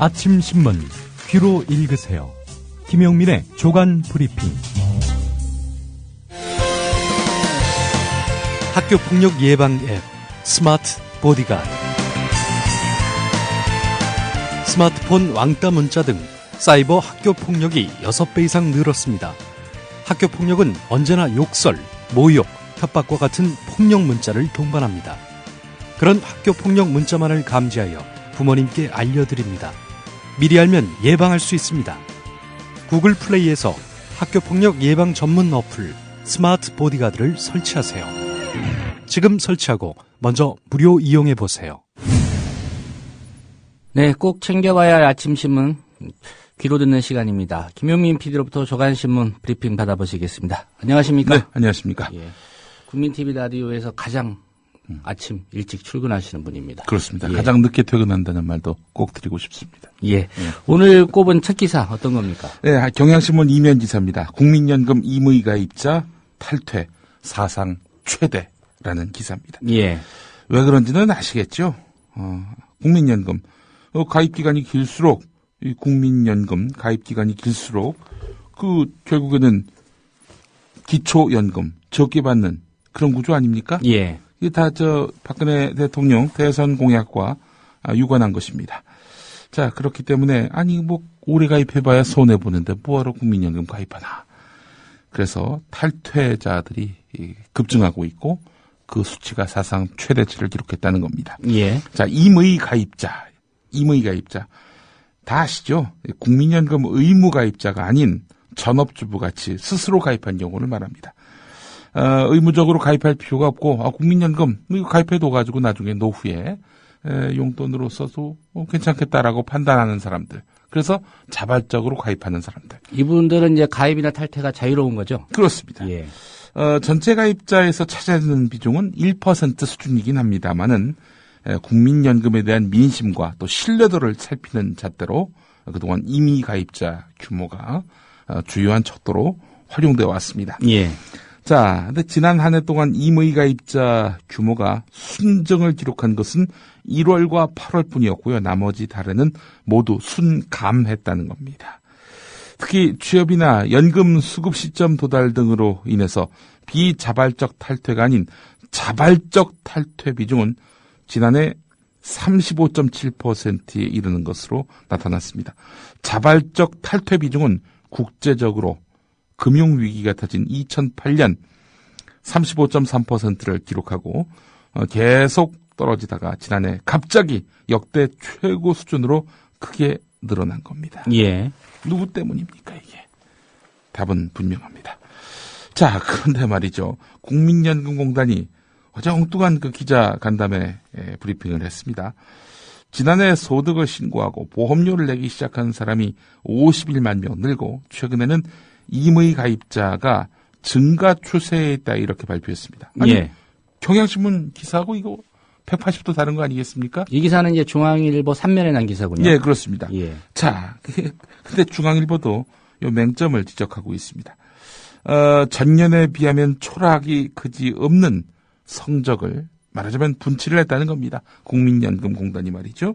아침 신문 귀로 읽으세요. 김용민의 조간 브리핑. 학교폭력 예방 앱 스마트 보디가드. 스마트폰 왕따 문자 등 사이버 학교폭력이 6배 이상 늘었습니다. 학교폭력은 언제나 욕설, 모욕, 협박과 같은 폭력 문자를 동반합니다. 그런 학교폭력 문자만을 감지하여 부모님께 알려드립니다. 미리 알면 예방할 수 있습니다. 구글 플레이에서 학교폭력 예방 전문 어플 스마트 보디가드를 설치하세요. 지금 설치하고 먼저 무료 이용해보세요. 네, 꼭 챙겨봐야 할 아침 신문 귀로 듣는 시간입니다. 김용민 PD로부터 조간신문 브리핑 받아보시겠습니다. 안녕하십니까? 네, 안녕하십니까? 예, 국민TV 라디오에서 가장 아침 일찍 출근하시는 분입니다. 그렇습니다. 예. 가장 늦게 퇴근한다는 말도 꼭 드리고 싶습니다. 예. 오늘 꼽은 첫 기사 어떤 겁니까? 네, 경향신문 이면 기사입니다. 국민연금 임의 가입자 탈퇴 사상 최대라는 기사입니다. 예. 왜 그런지는 아시겠죠? 국민연금 가입 기간이 길수록 이 국민연금 가입 기간이 길수록 결국에는 기초연금 적게 받는 그런 구조 아닙니까? 예. 이게 다 박근혜 대통령 대선 공약과 유관한 것입니다. 자, 그렇기 때문에 오래 가입해봐야 손해 보는데 뭐하러 국민연금 가입하나? 그래서 탈퇴자들이 급증하고 있고 그 수치가 사상 최대치를 기록했다는 겁니다. 예. 자, 임의 가입자 다 아시죠? 국민연금 의무 가입자가 아닌 전업주부 같이 스스로 가입한 경우를 말합니다. 의무적으로 가입할 필요가 없고 국민연금 이거 가입해둬 가지고 나중에 노후에 용돈으로 써도 괜찮겠다라고 판단하는 사람들. 그래서 자발적으로 가입하는 사람들. 이분들은 이제 가입이나 탈퇴가 자유로운 거죠? 그렇습니다. 예. 전체 가입자에서 차지하는 비중은 1% 수준이긴 합니다만은 국민연금에 대한 민심과 또 신뢰도를 살피는 잣대로 그동안 임의 가입자 규모가 주요한 척도로 활용되어 왔습니다. 예. 자, 근데 지난 한 해 동안 임의 가입자 규모가 순증을 기록한 것은 1월과 8월 뿐이었고요. 나머지 달에는 모두 순감했다는 겁니다. 특히 취업이나 연금 수급 시점 도달 등으로 인해서 비자발적 탈퇴가 아닌 자발적 탈퇴 비중은 지난해 35.7%에 이르는 것으로 나타났습니다. 자발적 탈퇴 비중은 국제적으로 금융위기가 터진 2008년 35.3%를 기록하고 계속 떨어지다가 지난해 갑자기 역대 최고 수준으로 크게 늘어난 겁니다. 예. 누구 때문입니까 이게? 답은 분명합니다. 자, 그런데 말이죠. 국민연금공단이 어제 엉뚱한 기자 간담회 브리핑을 했습니다. 지난해 소득을 신고하고 보험료를 내기 시작한 사람이 51만 명 늘고 최근에는 임의 가입자가 증가 추세에 있다 이렇게 발표했습니다. 예. 경향신문 기사하고 이거 180도 다른 거 아니겠습니까? 이 기사는 이제 중앙일보 3면에 난 기사군요. 예, 그렇습니다. 예. 자, 근데 중앙일보도 요 맹점을 지적하고 있습니다. 전년에 비하면 초라하기 그지 없는 성적을 말하자면 분치를 했다는 겁니다. 국민연금공단이 말이죠.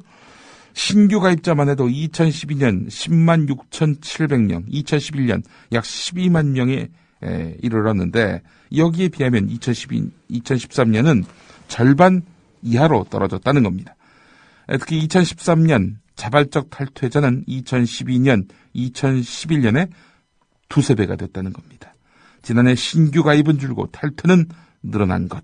신규 가입자만 해도 2012년 10만 6,700명, 2011년 약 12만 명에 이르렀는데 여기에 비하면 2013년은 절반 이하로 떨어졌다는 겁니다. 특히 2013년 자발적 탈퇴자는 2012년, 2011년에 두세 배가 됐다는 겁니다. 지난해 신규 가입은 줄고 탈퇴는 늘어난 것.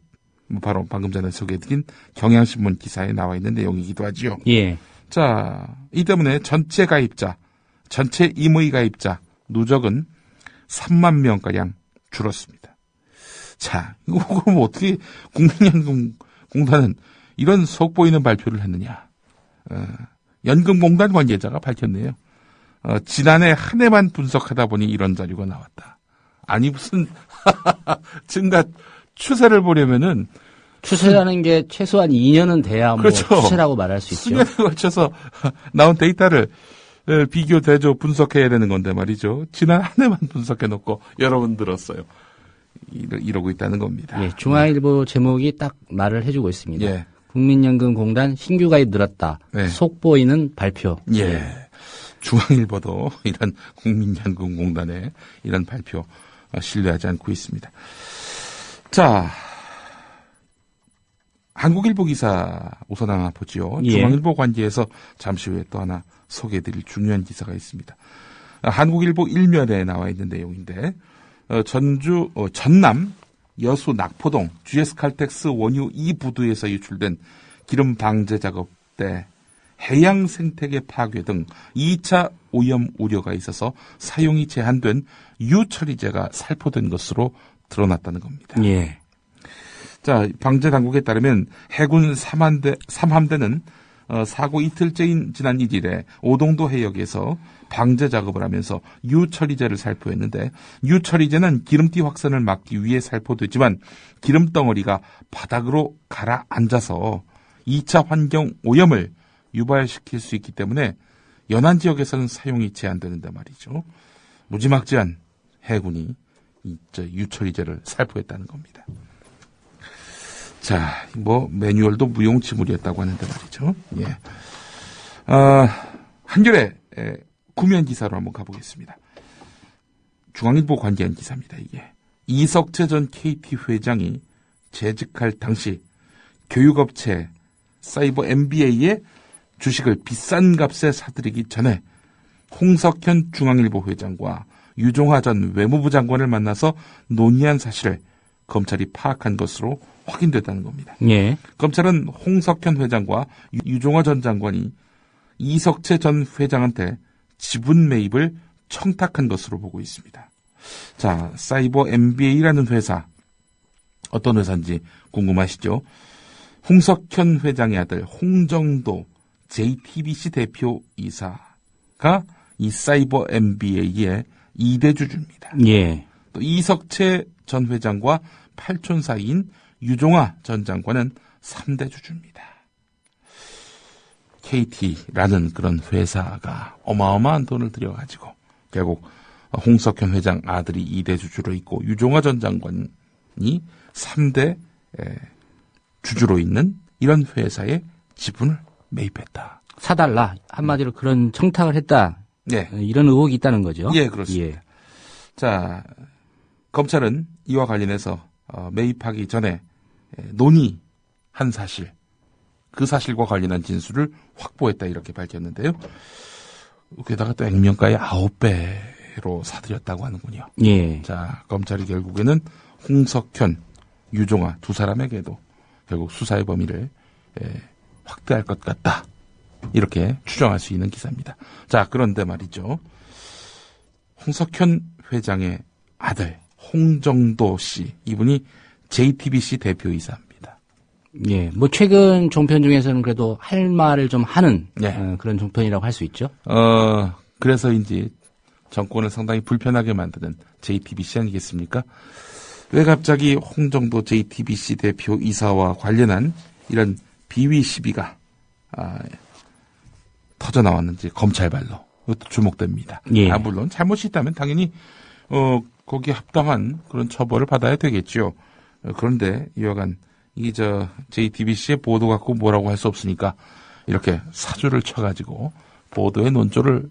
바로 방금 전에 소개해드린 경향신문 기사에 나와 있는 내용이기도 하지요. 예. 자, 이 때문에 전체 가입자, 전체 임의 가입자 누적은 3만 명가량 줄었습니다. 자, 이거 그럼 어떻게 국민연금공단은 이런 속보이는 발표를 했느냐. 연금공단 관계자가 밝혔네요. 지난해 한 해만 분석하다 보니 이런 자료가 나왔다. 아니 무슨 증가 추세를 보려면은 추세라는 게 최소한 2년은 돼야 그렇죠. 추세라고 말할 수 있죠. 수년에 걸쳐서 나온 데이터를 비교, 대조, 분석해야 되는 건데 말이죠. 지난 한 해만 분석해놓고 여러 번 들었어요. 이러고 있다는 겁니다. 예, 중앙일보 제목이 딱 말을 해주고 있습니다. 예. 국민연금공단 신규 가입 늘었다. 네. 속보이는 발표. 예. 중앙일보도 이런 국민연금공단의 이런 발표 신뢰하지 않고 있습니다. 자, 한국일보 기사 우선 하나 보죠. 예. 중앙일보 관계에서 잠시 후에 또 하나 소개해드릴 중요한 기사가 있습니다. 한국일보 1면에 나와 있는 내용인데 전남 여수 낙포동 GS칼텍스 원유 2부두에서 유출된 기름 방제 작업 때 해양 생태계 파괴 등 2차 오염 우려가 있어서 사용이 제한된 유처리제가 살포된 것으로 드러났다는 겁니다. 예. 자, 방제 당국에 따르면 해군 3함대는 사고 이틀째인 지난 1일에 오동도 해역에서 방제 작업을 하면서 유처리제를 살포했는데 유처리제는 기름띠 확산을 막기 위해 살포되지만 기름덩어리가 바닥으로 가라앉아서 2차 환경 오염을 유발시킬 수 있기 때문에 연안 지역에서는 사용이 제한되는데 말이죠. 무지막지한 해군이 유처리제를 살포했다는 겁니다. 자, 매뉴얼도 무용지물이었다고 하는데 말이죠. 예. 한겨레 구면 기사로 한번 가보겠습니다. 중앙일보 관계한 기사입니다, 이게. 이석채 전 KT 회장이 재직할 당시 교육업체 사이버 MBA의 주식을 비싼 값에 사들이기 전에 홍석현 중앙일보 회장과 유종하 전 외무부 장관을 만나서 논의한 사실을 검찰이 파악한 것으로 확인됐다는 겁니다. 예. 검찰은 홍석현 회장과 유종하 전 장관이 이석채 전 회장한테 지분 매입을 청탁한 것으로 보고 있습니다. 자, 사이버 MBA라는 회사, 어떤 회사인지 궁금하시죠? 홍석현 회장의 아들 홍정도 JTBC 대표이사가 이 사이버 MBA의 2대 주주입니다. 예. 또 이석채 전 회장과 팔촌 사이인 유종하 전 장관은 3대 주주입니다. KT라는 그런 회사가 어마어마한 돈을 들여가지고 결국 홍석현 회장 아들이 2대 주주로 있고 유종하 전 장관이 3대 주주로 있는 이런 회사의 지분을 매입했다. 사달라. 한마디로 그런 청탁을 했다. 네. 이런 의혹이 있다는 거죠. 예, 그렇습니다. 예. 자, 검찰은 이와 관련해서 매입하기 전에 논의한 사실, 그 사실과 관련한 진술을 확보했다 이렇게 밝혔는데요. 게다가 또 액면가의 9배로 사들였다고 하는군요. 예. 자, 검찰이 결국에는 홍석현, 유종하 두 사람에게도 결국 수사의 범위를 확대할 것 같다. 이렇게 추정할 수 있는 기사입니다. 자, 그런데 말이죠. 홍석현 회장의 아들 홍정도 씨, 이분이 JTBC 대표이사입니다. 예. 최근 종편 중에서는 그래도 할 말을 좀 하는 네. 그런 종편이라고 할 수 있죠. 그래서인지 정권을 상당히 불편하게 만드는 JTBC 아니겠습니까? 왜 갑자기 홍정도 JTBC 대표이사와 관련한 이런 비위 시비가 터져 나왔는지 검찰발로 이것도 주목됩니다. 예. 물론 잘못이 있다면 당연히 거기에 합당한 그런 처벌을 받아야 되겠죠. 그런데 이와간 JTBC의 보도 갖고 뭐라고 할 수 없으니까 이렇게 사주를 쳐가지고 보도의 논조를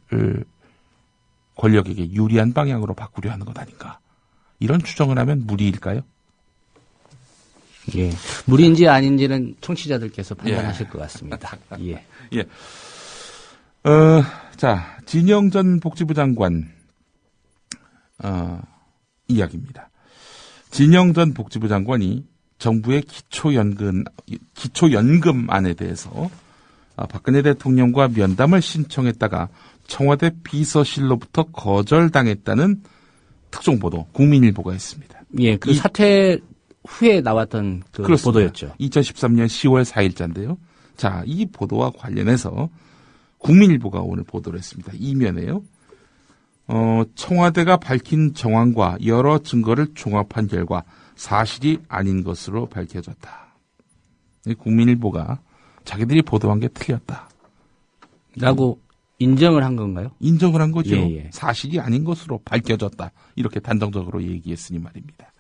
권력에게 유리한 방향으로 바꾸려 하는 것 아닌가. 이런 추정을 하면 무리일까요? 예. 무리인지 아닌지는 청취자들께서 판단하실 것 같습니다. 예. 예. 자, 진영 전 복지부 장관, 이야기입니다. 진영 전 복지부 장관이 정부의 기초연금안에 대해서 박근혜 대통령과 면담을 신청했다가 청와대 비서실로부터 거절당했다는 특종보도 국민일보가 했습니다. 예, 그 사태 후에 나왔던 그 그렇습니다. 보도였죠. 2013년 10월 4일자인데요. 자, 이 보도와 관련해서 국민일보가 오늘 보도를 했습니다. 이면에요. 청와대가 밝힌 정황과 여러 증거를 종합한 결과 사실이 아닌 것으로 밝혀졌다. 국민일보가 자기들이 보도한 게 틀렸다. 라고 인정을 한 건가요? 인정을 한 거죠. 예, 예. 사실이 아닌 것으로 밝혀졌다. 이렇게 단정적으로 얘기했으니 말입니다.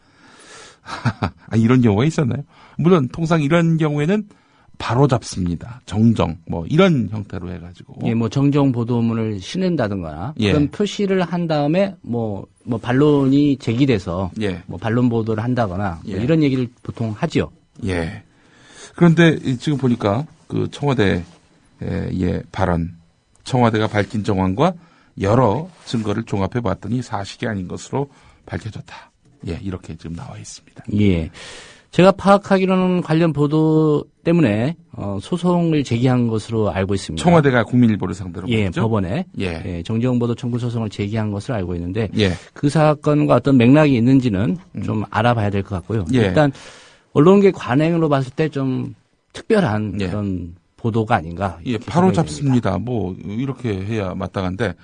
이런 경우가 있었나요? 물론 통상 이런 경우에는 바로 잡습니다. 정정 뭐 이런 형태로 해가지고 예, 뭐 정정 보도문을 신는다든가 예. 그런 표시를 한 다음에 뭐 반론이 제기돼서 예. 뭐 반론 보도를 한다거나 뭐 예. 이런 얘기를 보통 하지요. 예. 그런데 지금 보니까 그 청와대의 발언, 청와대가 밝힌 정황과 여러 증거를 종합해 봤더니 사실이 아닌 것으로 밝혀졌다. 예, 이렇게 지금 나와 있습니다. 예. 제가 파악하기로는 관련 보도 때문에 소송을 제기한 것으로 알고 있습니다. 청와대가 국민일보를 상대로 예, 말이죠? 법원에 예. 정정 보도 청구 소송을 제기한 것으로 알고 있는데 예. 그 사건과 어떤 맥락이 있는지는 좀 알아봐야 될 것 같고요. 예. 일단 언론계 관행으로 봤을 때 좀 특별한 예. 그런 보도가 아닌가. 예, 이렇게 바로 생각이 됩니다. 잡습니다. 뭐 이렇게 해야 마땅한데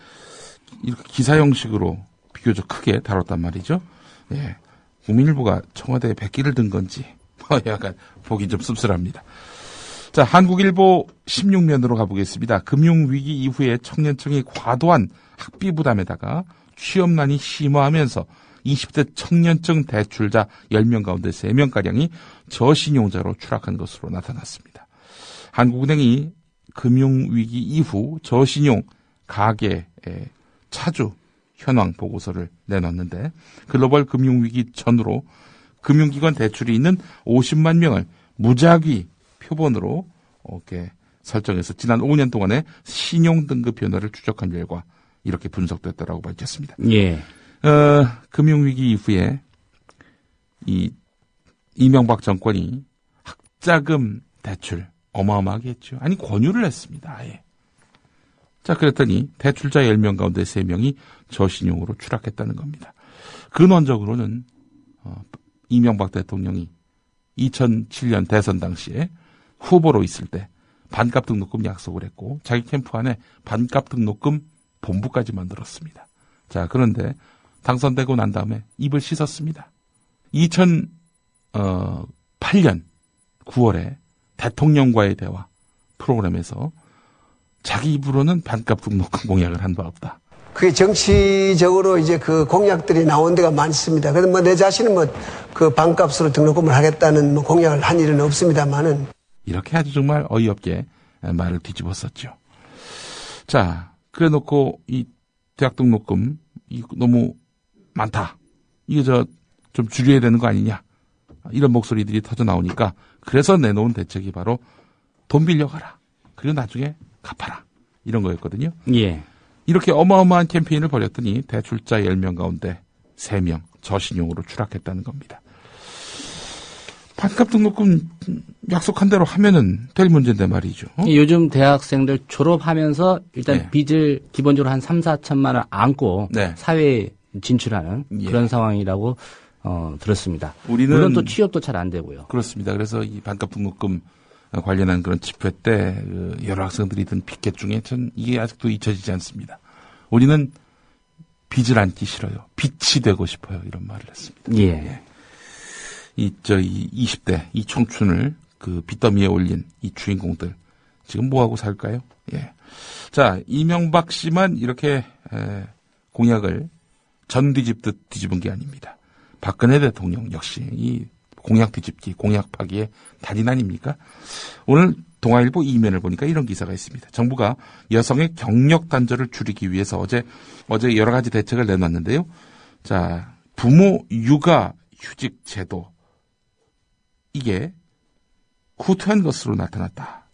이렇게 기사 형식으로 비교적 크게 다뤘단 말이죠. 예. 국민일보가 청와대에 백기를 든 건지 약간 보기 좀 씁쓸합니다. 자, 한국일보 16면으로 가보겠습니다. 금융위기 이후에 청년층이 과도한 학비 부담에다가 취업난이 심화하면서 20대 청년층 대출자 10명 가운데 3명가량이 저신용자로 추락한 것으로 나타났습니다. 한국은행이 금융위기 이후 저신용 가계 차주 현황 보고서를 내놨는데 글로벌 금융위기 전후로 금융기관 대출이 있는 50만 명을 무작위 표본으로 이렇게 설정해서 지난 5년 동안의 신용등급 변화를 추적한 결과 이렇게 분석됐다라고 밝혔습니다. 예. 금융위기 이후에 이명박 정권이 학자금 대출 어마어마하게 했죠. 아니 권유를 했습니다. 아예. 자, 그랬더니 대출자 10명 가운데 3명이 저신용으로 추락했다는 겁니다. 근원적으로는 이명박 대통령이 2007년 대선 당시에 후보로 있을 때 반값 등록금 약속을 했고 자기 캠프 안에 반값 등록금 본부까지 만들었습니다. 자, 그런데 당선되고 난 다음에 입을 씻었습니다. 2008년 9월에 대통령과의 대화 프로그램에서 자기 입으로는 반값 등록금 공약을 한 바 없다. 그게 정치적으로 이제 그 공약들이 나온 데가 많습니다. 그래서 뭐 내 자신은 뭐 그 반값으로 등록금을 하겠다는 뭐 공약을 한 일은 없습니다만은. 이렇게 아주 정말 어이없게 말을 뒤집었었죠. 자, 그래 놓고 이 대학 등록금 이거 너무 많다. 이거 좀 줄여야 되는 거 아니냐. 이런 목소리들이 터져 나오니까 그래서 내놓은 대책이 바로 돈 빌려가라. 그리고 나중에 갚아라. 이런 거였거든요. 예. 이렇게 어마어마한 캠페인을 벌였더니 대출자 10명 가운데 3명 저신용으로 추락했다는 겁니다. 반값 등록금 약속한 대로 하면은 될 문제인데 말이죠. 요즘 대학생들 졸업하면서 일단 네. 빚을 기본적으로 한 3, 4천만 원 안고 네. 사회에 진출하는 예. 그런 상황이라고 들었습니다. 우리는 물론 또 취업도 잘 안 되고요. 그렇습니다. 그래서 이 반값 등록금 관련한 그런 집회 때 여러 학생들이 든 피켓 중에 전 이게 아직도 잊혀지지 않습니다. 우리는 빚을 안기 싫어요. 빚이 되고 싶어요. 이런 말을 했습니다. 예. 이 20대 이 청춘을 그 빚더미에 올린 이 주인공들 지금 뭐 하고 살까요? 예. 자, 이명박 씨만 이렇게 공약을 전 뒤집듯 뒤집은 게 아닙니다. 박근혜 대통령 역시 이 공약 뒤집기, 공약 파기의 달인 아닙니까? 오늘 동아일보 2면을 보니까 이런 기사가 있습니다. 정부가 여성의 경력 단절을 줄이기 위해서 어제 여러 가지 대책을 내놨는데요. 자, 부모 육아 휴직 제도 이게 후퇴한 것으로 나타났다.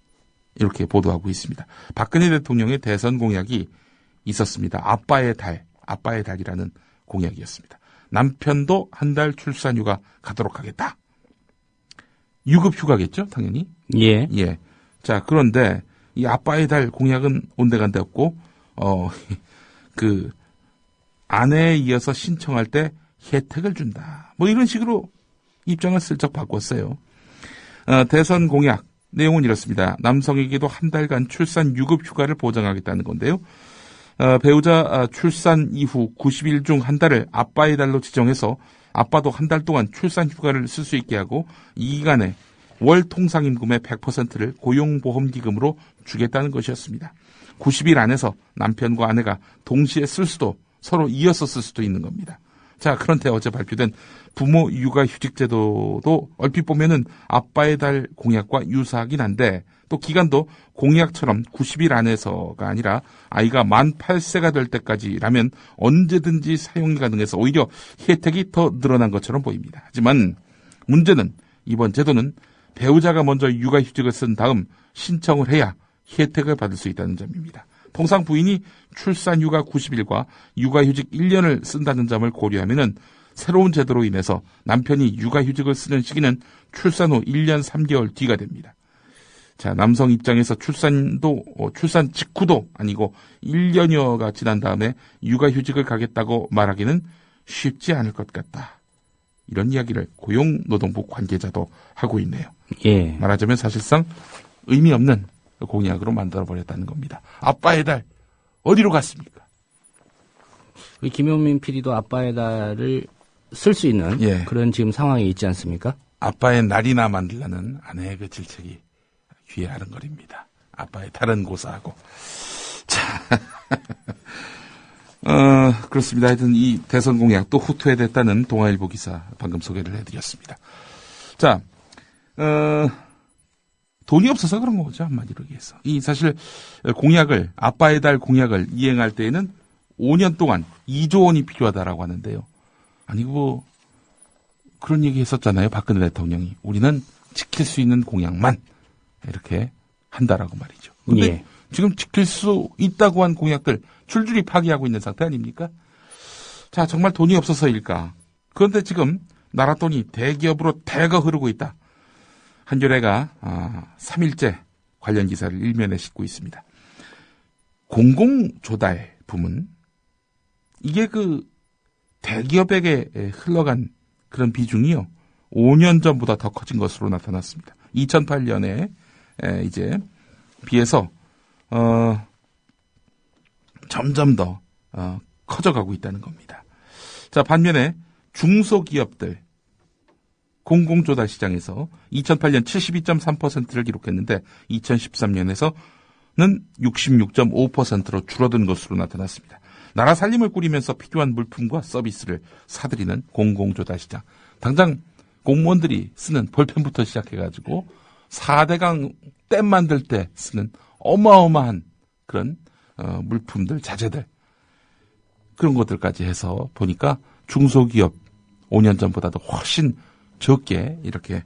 이렇게 보도하고 있습니다. 박근혜 대통령의 대선 공약이 있었습니다. 아빠의 달이라는 공약이었습니다. 남편도 한 달 출산휴가 가도록 하겠다. 유급휴가겠죠, 당연히. 예. 예. 자, 그런데 이 아빠의 달 공약은 온데간데 없고, 그 아내에 이어서 신청할 때 혜택을 준다. 뭐 이런 식으로 입장을 슬쩍 바꿨어요. 대선 공약 내용은 이렇습니다. 남성에게도 한 달간 출산 유급 휴가를 보장하겠다는 건데요. 배우자 출산 이후 90일 중 한 달을 아빠의 달로 지정해서 아빠도 한 달 동안 출산 휴가를 쓸 수 있게 하고 이 기간에 월 통상임금의 100%를 고용보험기금으로 주겠다는 것이었습니다. 90일 안에서 남편과 아내가 동시에 쓸 수도 서로 이어서 쓸 수도 있는 겁니다. 자, 그런데 어제 발표된 부모 육아휴직 제도도 얼핏 보면은 아빠의 달 공약과 유사하긴 한데 또 기간도 공약처럼 90일 안에서가 아니라 아이가 만 8세가 될 때까지라면 언제든지 사용이 가능해서 오히려 혜택이 더 늘어난 것처럼 보입니다. 하지만 문제는 이번 제도는 배우자가 먼저 육아휴직을 쓴 다음 신청을 해야 혜택을 받을 수 있다는 점입니다. 통상 부인이 출산 휴가 90일과 육아휴직 1년을 쓴다는 점을 고려하면은 새로운 제도로 인해서 남편이 육아휴직을 쓰는 시기는 출산 후 1년 3개월 뒤가 됩니다. 자, 남성 입장에서 출산 직후도 아니고 1년여가 지난 다음에 육아휴직을 가겠다고 말하기는 쉽지 않을 것 같다. 이런 이야기를 고용노동부 관계자도 하고 있네요. 예. 말하자면 사실상 의미 없는 공약으로 만들어버렸다는 겁니다. 아빠의 달 어디로 갔습니까? 우리 김용민 PD도 아빠의 달을 쓸 수 있는 예. 그런 지금 상황에 있지 않습니까? 아빠의 날이나 만들라는 아내의 그 질책이 귀에 아른거립니다. 아빠의 달은 고사하고. 자, 그렇습니다. 하여튼 이 대선 공약 또 후퇴됐다는 동아일보 기사 방금 소개를 해드렸습니다. 자, 돈이 없어서 그런 거죠. 한마디로 얘기해서. 이 사실 공약을, 아빠의 달 공약을 이행할 때에는 5년 동안 2조 원이 필요하다라고 하는데요. 아니, 그런 얘기 했었잖아요. 박근혜 대통령이. 우리는 지킬 수 있는 공약만 이렇게 한다라고 말이죠. 근데 예. 지금 지킬 수 있다고 한 공약들 줄줄이 파기하고 있는 상태 아닙니까? 자, 정말 돈이 없어서일까? 그런데 지금 나라 돈이 대기업으로 대거 흐르고 있다. 한겨레가 3일째 관련 기사를 일면에 싣고 있습니다. 공공조달 부문, 이게 그 대기업에게 흘러간 그런 비중이요, 5년 전보다 더 커진 것으로 나타났습니다. 2008년에 이제 비해서 점점 더 커져가고 있다는 겁니다. 자, 반면에 중소기업들 공공조달 시장에서 2008년 72.3%를 기록했는데 2013년에서는 66.5%로 줄어든 것으로 나타났습니다. 나라 살림을 꾸리면서 필요한 물품과 서비스를 사들이는 공공조달 시장. 당장 공무원들이 쓰는 볼펜부터 시작해가지고 4대강 댐 만들 때 쓰는 어마어마한 그런 물품들, 자재들, 그런 것들까지 해서 보니까 중소기업 5년 전보다도 훨씬 적게 이렇게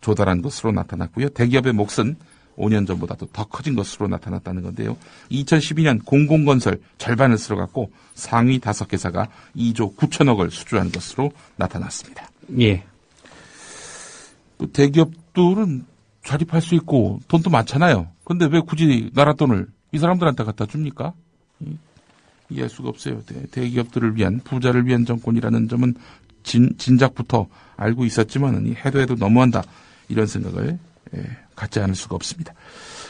조달한 것으로 나타났고요. 대기업의 몫은 5년 전보다도 더 커진 것으로 나타났다는 건데요. 2012년 공공건설 절반을 쓸어갖고 상위 5개사가 2조 9천억을 수주한 것으로 나타났습니다. 예. 또 대기업들은 자립할 수 있고 돈도 많잖아요. 그런데 왜 굳이 나라 돈을 이 사람들한테 갖다 줍니까? 이해할 수가 없어요. 대기업들을 위한, 부자를 위한 정권이라는 점은 진작부터 알고 있었지만 해도 너무한다, 이런 생각을 갖지 않을 수가 없습니다.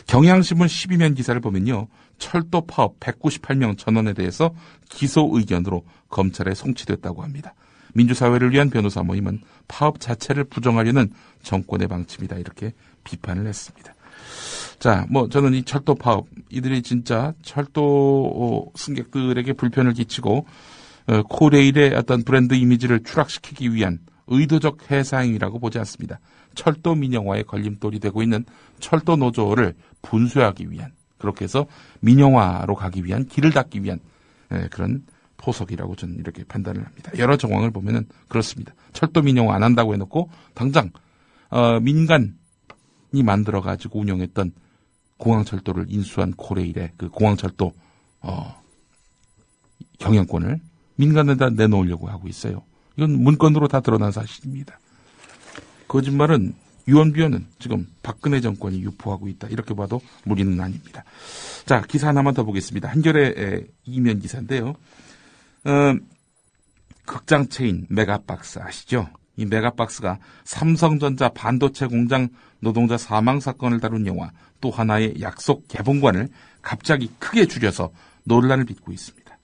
경향신문 12면 기사를 보면요, 철도 파업 198명 전원에 대해서 기소 의견으로 검찰에 송치됐다고 합니다. 민주사회를 위한 변호사 모임은 파업 자체를 부정하려는 정권의 방침이다, 이렇게 비판을 했습니다. 자, 저는 이 철도 파업, 이들이 진짜 철도 승객들에게 불편을 끼치고 코레일의 어떤 브랜드 이미지를 추락시키기 위한 의도적 해사행위라고 보지 않습니다. 철도 민영화의 걸림돌이 되고 있는 철도 노조를 분쇄하기 위한, 그렇게 해서 민영화로 가기 위한, 길을 닫기 위한 그런 포석이라고 저는 이렇게 판단을 합니다. 여러 정황을 보면은 그렇습니다. 철도 민영화 안 한다고 해놓고 당장 민간이 만들어가지고 운영했던 공항철도를 인수한 코레일의 그 공항철도 경영권을 민간에다 내놓으려고 하고 있어요. 이건 문건으로 다 드러난 사실입니다. 거짓말은, 유언비어는 지금 박근혜 정권이 유포하고 있다, 이렇게 봐도 무리는 아닙니다. 자, 기사 하나만 더 보겠습니다. 한겨레 이면 기사인데요. 극장 체인 메가박스 아시죠? 이 메가박스가 삼성전자 반도체 공장 노동자 사망 사건을 다룬 영화 또 하나의 약속 개봉관을 갑자기 크게 줄여서 논란을 빚고 있습니다.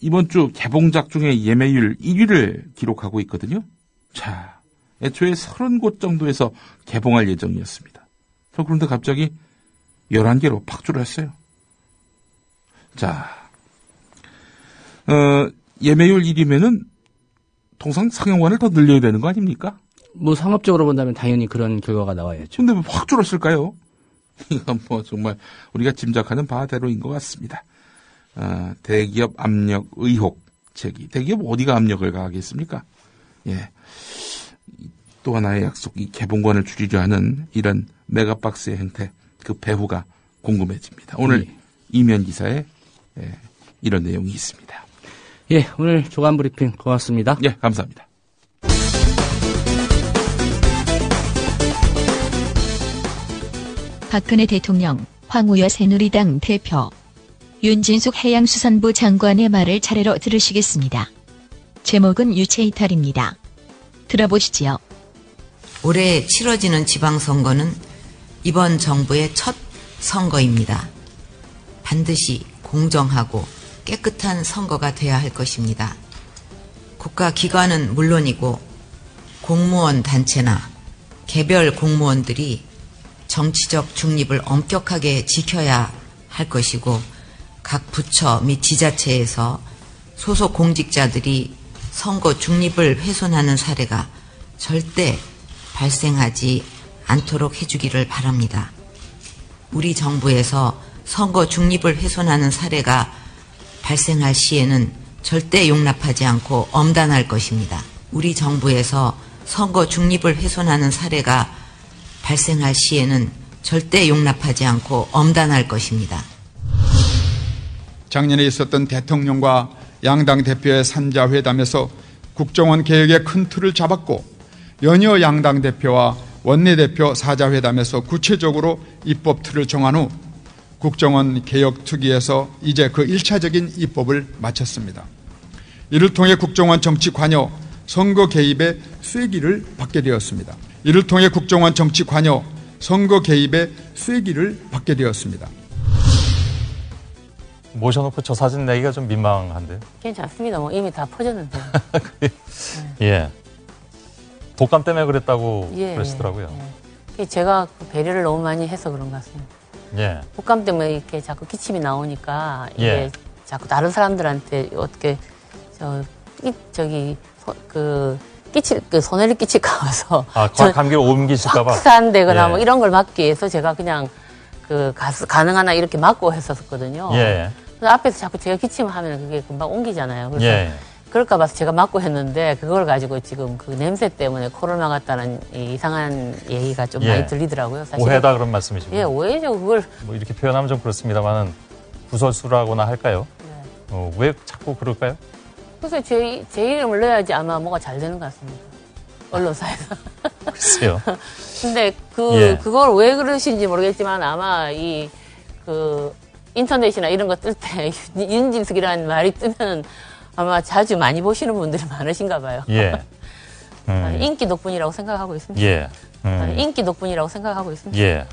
이번 주 개봉작 중에 예매율 1위를 기록하고 있거든요. 자, 애초에 30곳 정도에서 개봉할 예정이었습니다. 그런데 갑자기 11개로 팍 줄었어요. 자, 예매율 1위면은 통상 상영관을 더 늘려야 되는 거 아닙니까? 뭐 상업적으로 본다면 당연히 그런 결과가 나와야죠. 근데 왜 확 줄었을까요? 이건 뭐 정말 우리가 짐작하는 바대로인 것 같습니다. 대기업 압력 의혹 제기. 대기업 어디가 압력을 가하겠습니까? 예. 또 하나의 약속, 이 개봉관을 줄이려 하는 이런 메가박스의 행태, 그 배후가 궁금해집니다. 오늘 이면 기사에 이런 내용이 있습니다. 예, 오늘 조간 브리핑 고맙습니다. 예, 감사합니다. 박근혜 대통령, 황우여 새누리당 대표, 윤진숙 해양수산부 장관의 말을 차례로 들으시겠습니다. 제목은 유체이탈입니다. 들어보시지요. 올해 치러지는 지방선거는 이번 정부의 첫 선거입니다. 반드시 공정하고 깨끗한 선거가 돼야 할 것입니다. 국가기관은 물론이고 공무원 단체나 개별 공무원들이 정치적 중립을 엄격하게 지켜야 할 것이고 각 부처 및 지자체에서 소속 공직자들이 선거 중립을 훼손하는 사례가 절대 발생하지 않도록 해주기를 바랍니다. 우리 정부에서 선거 중립을 훼손하는 사례가 발생할 시에는 절대 용납하지 않고 엄단할 것입니다. 우리 정부에서 선거 중립을 훼손하는 사례가 발생할 시에는 절대 용납하지 않고 엄단할 것입니다. 작년에 있었던 대통령과 양당 대표의 3자 회담에서 국정원 개혁의 큰 틀을 잡았고 연이어 양당 대표와 원내대표 4자 회담에서 구체적으로 입법 틀을 정한 후 국정원 개혁 특위에서 이제 그 1차적인 입법을 마쳤습니다. 이를 통해 국정원 정치 관여, 선거 개입의 쐐기를 받게 되었습니다. 이를 통해 국정원 정치 관여, 선거 개입의 쐐기를 받게 되었습니다. 모셔놓고 저 사진 내기가 좀 민망한데. 괜찮습니다. 뭐 이미 다 퍼졌는데. 예. 독감 때문에 그랬다고 예, 그러시더라고요. 예. 제가 배려를 너무 많이 해서 그런 것 같습니다. 예. 독감 때문에 이렇게 자꾸 기침이 나오니까 이게 예. 자꾸 다른 사람들한테 어떻게 손해를 끼칠까 봐서. 감기를 옮기실까봐. 확산되거나 예. 뭐 이런 걸 막기 위해서 제가 그냥 가능하나 이렇게 막고 했었거든요. 예. 그래서 앞에서 자꾸 제가 기침을 하면 그게 금방 옮기잖아요. 그래서 예. 그럴까 봐서 제가 막고 했는데 그걸 가지고 지금 그 냄새 때문에 코를 막았다는 이상한 얘기가 좀 많이 들리더라고요. 사실. 오해다 그런 말씀이시고. 예, 오해죠. 그걸. 뭐 이렇게 표현하면 좀 그렇습니다만은 구설수라고나 할까요? 네. 왜 자꾸 그럴까요? 그래서 제 이름을 넣어야지 아마 뭐가 잘 되는 것 같습니다. 언론사에서. 글쎄요. 근데 그걸 왜 그러신지 모르겠지만 아마 인터넷이나 이런 거 뜰 때 윤진숙이라는 말이 뜨면 아마 자주 많이 보시는 분들이 많으신가 봐요. 예. 인기 덕분이라고 생각하고 있습니다. 예. 인기 덕분이라고 생각하고 있습니다. 예.